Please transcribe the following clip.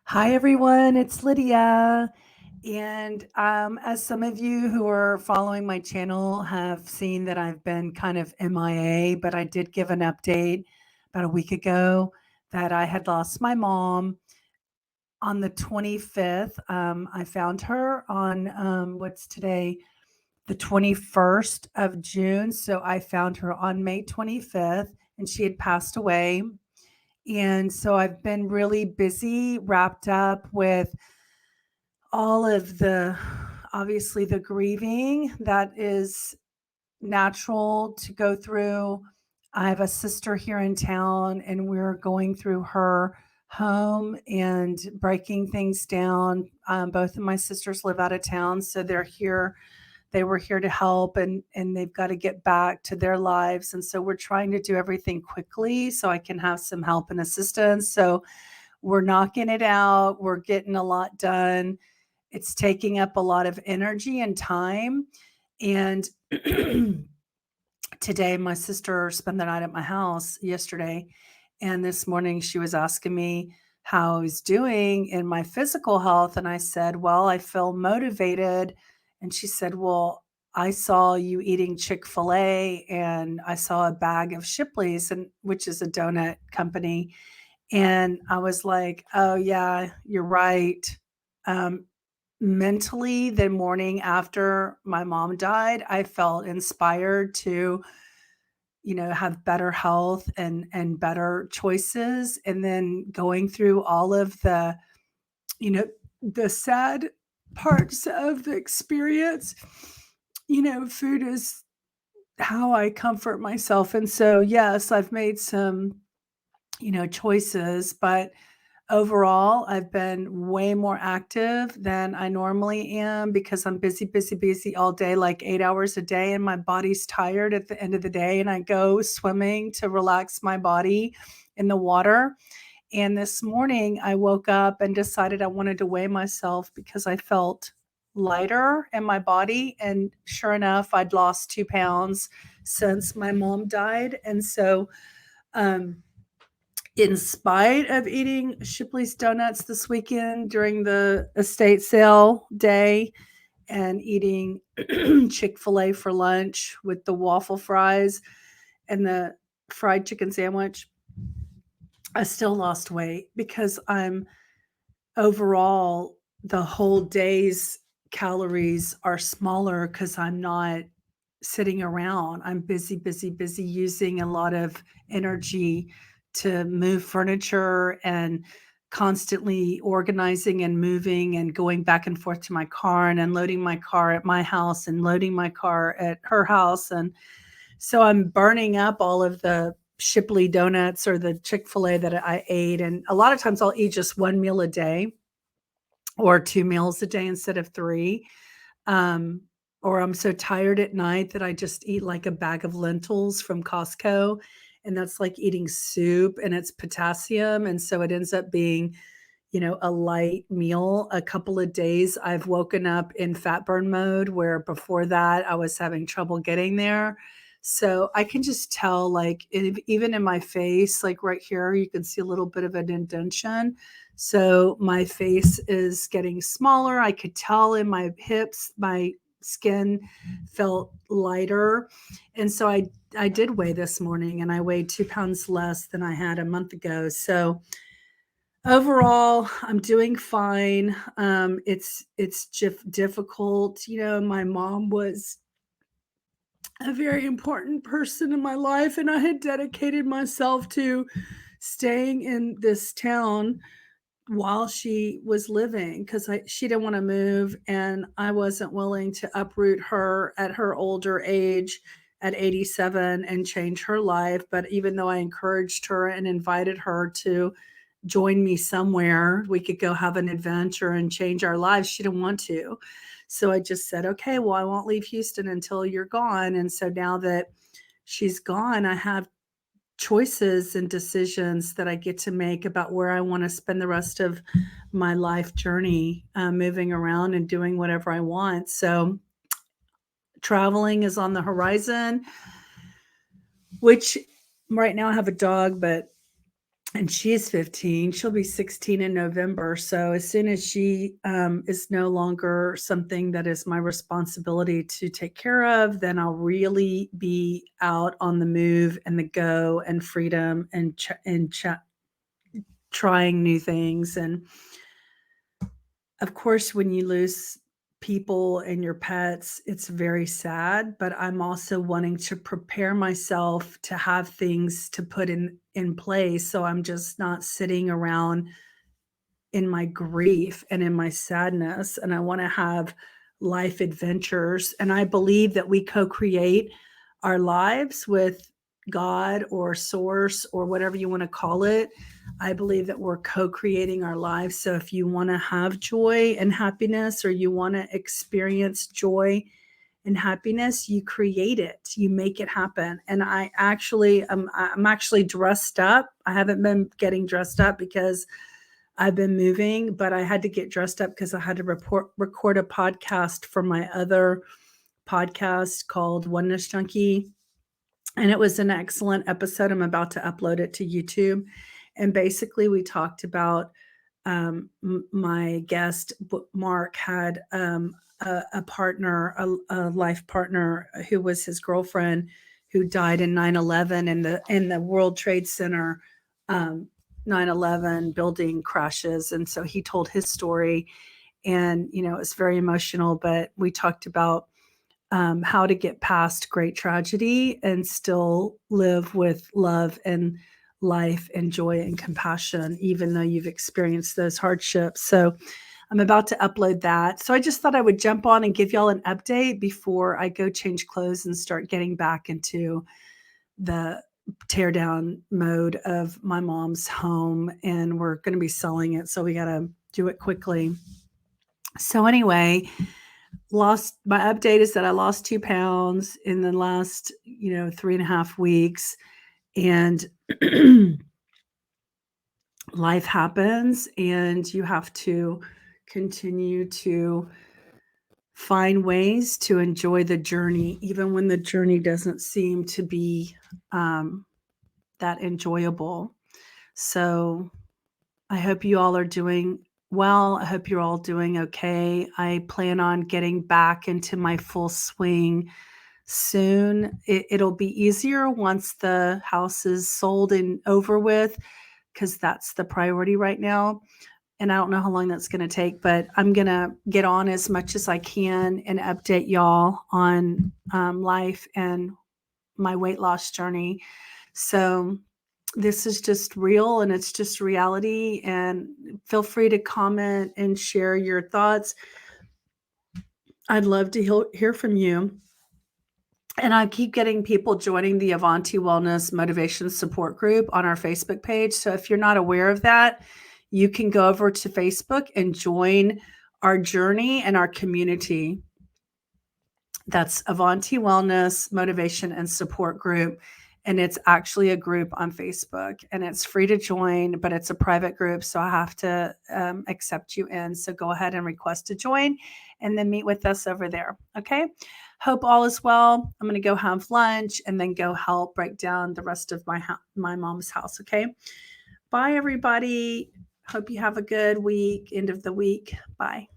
Hi, everyone. It's Lydia. And as some of you who are following my channel have seen that I've been kind of MIA, but I did give an update about a week ago that I had lost my mom on the 25th. I found her on what's today, the 21st of June. So I found her on May 25th, and she had passed away. And so I've been really busy, wrapped up with all of the obviously the grieving that is natural to go through. I have a sister here in town, and we're going through her home and breaking things down. Both of my sisters live out of town, so they're here. They were here to help, and they've got to get back to their lives. And so we're trying to do everything quickly so I can have some help and assistance. So we're knocking it out. We're getting a lot done. It's taking up a lot of energy and time. And today, my sister spent the night at my house yesterday. And this morning, she was asking me how I was doing in my physical health. And I said, well, I feel motivated. And she said, well, I saw you eating Chick-fil-A and I saw a bag of Shipley's, and which is a donut company. And I was like, oh, yeah, you're right. Um, Mentally, the morning after my mom died, I felt inspired to, have better health and better choices. And then going through all of you know, the sad parts of the experience, food is how I comfort myself. And so, yes, I've made some, choices, but overall, I've been way more active than I normally am because I'm busy, busy, busy all day, like 8 hours a day, and my body's tired at the end of the day, and I go swimming to relax my body in the water. And this morning, I woke up and decided I wanted to weigh myself because I felt lighter in my body, and sure enough, I'd lost 2 pounds since my mom died. And so, um in spite of eating Shipley's donuts this weekend during the estate sale day and eating Chick-fil-A for lunch with the waffle fries and the fried chicken sandwich, I still lost weight because I'm overall the whole day's calories are smaller because I'm not sitting around. I'm busy, busy, busy using a lot of energy to move furniture and constantly organizing and moving and going back and forth to my car and unloading my car at my house and loading my car at her house. And so I'm burning up all of the Shipley donuts or the Chick-fil-A that I ate. And a lot of times I'll eat just one meal a day or 2 meals a day instead of 3. Um, or I'm so tired at night that I just eat like a bag of lentils from Costco, and that's like eating soup, and it's potassium, and so it ends up being, a light meal. A couple of days I've woken up in fat burn mode, where before that I was having trouble getting there. So I can just tell, like, even in my face, like right here, you can see a little bit of an indentation. So my face is getting smaller. I could tell in my hips, my skin felt lighter. And so I did weigh this morning, and I weighed 2 pounds less than I had a month ago. So overall, I'm doing fine. It's difficult. My mom was a very important person in my life, and I had dedicated myself to staying in this town while she was living because she didn't want to move, and I wasn't willing to uproot her at her older age at 87 and change her life. But even though I encouraged her and invited her to join me somewhere, we could go have an adventure and change our lives, she didn't want to. So I just said, okay, well, I won't leave Houston until you're gone. And so now that she's gone, I have choices and decisions that I get to make about where I want to spend the rest of my life journey, moving around and doing whatever I want. So traveling is on the horizon, which right now I have a dog, but and she's 15. She'll be 16 in November. So as soon as she is no longer something that is my responsibility to take care of, then I'll really be out on the move and the go and freedom and trying new things. And of course, when you lose people and your pets, it's very sad, but I'm also wanting to prepare myself to have things to put in place, so I'm just not sitting around in my grief and in my sadness, and I wanna have life adventures, and I believe that we co-create our lives with God or source or whatever you wanna call it. I believe that we're co-creating our lives, so if you wanna have joy and happiness or you wanna experience joy and happiness, you create it, you make it happen, and I'm actually dressed up. I haven't been getting dressed up because I've been moving, but I had to get dressed up because I had to record a podcast for my other podcast called Oneness Junkie. And it was an excellent episode. I'm about to upload it to YouTube. And basically, we talked about my guest, Mark, had a partner, a life partner who was his girlfriend who died in 9/11 in the World Trade Center. 9/11 building crashes. And so he told his story, and, it was very emotional, but we talked about how to get past great tragedy and still live with love and life and joy and compassion, even though you've experienced those hardships. So I'm about to upload that. So I just thought I would jump on and give y'all an update before I go change clothes and start getting back into the tear down mode of my mom's home, and we're going to be selling it, so we got to do it quickly. So anyway, my update is that I lost 2 pounds in the last 3.5 weeks, and life happens, and you have to continue to find ways to enjoy the journey, even when the journey doesn't seem to be that enjoyable. So I hope you all are doing well. I hope you're all doing okay. I plan on getting back into my full swing soon. It'll be easier once the house is sold and over with, because that's the priority right now. And I don't know how long that's going to take, but I'm going to get on as much as I can and update y'all on life and my weight loss journey. So this is just real, and it's just reality, and feel free to comment and share your thoughts. I'd love to hear from you. And I keep getting people joining the Avanti Wellness Motivation Support Group on our Facebook page. So if you're not aware of that, you can go over to Facebook and join our journey and our community. That's Avanti Wellness Motivation and Support Group. And it's actually a group on Facebook, and it's free to join, but it's a private group. So I have to accept you in. So go ahead and request to join and then meet with us over there. Okay. Hope all is well. I'm going to go have lunch and then go help break down the rest of my mom's house. Okay. Bye, everybody. Hope you have a good week, end of the week. Bye.